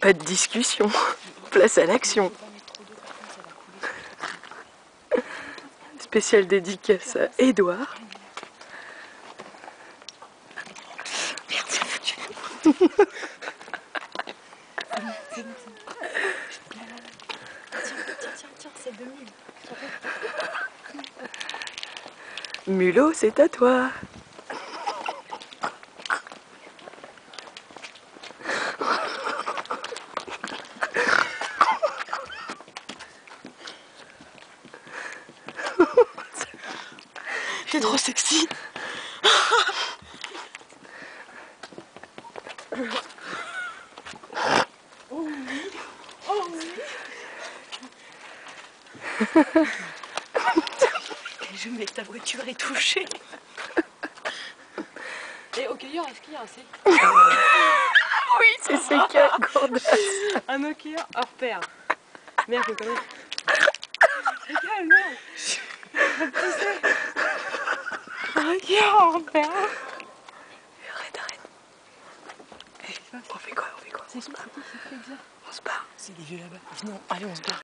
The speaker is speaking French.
Pas de discussion. Place à l'action. Spéciale dédicace à Edouard. Merde, c'est foutu. Tiens, c'est 2000. Mulot, c'est à toi. T'es trop sexy. Oh oui. Oh oui. Je mets que ta voiture est touchée. Et au cueilleur, est-ce qu'il y a un C? Oui, c'est CK Gourdas. Un hockeyeur hors pair. Merde, je connais. Regarde, merde. Un hockeyeur hors pair. Arrête. On fait quoi? C'est qui On se barre. C'est des vieux là-bas. Venez, allez, on se barre.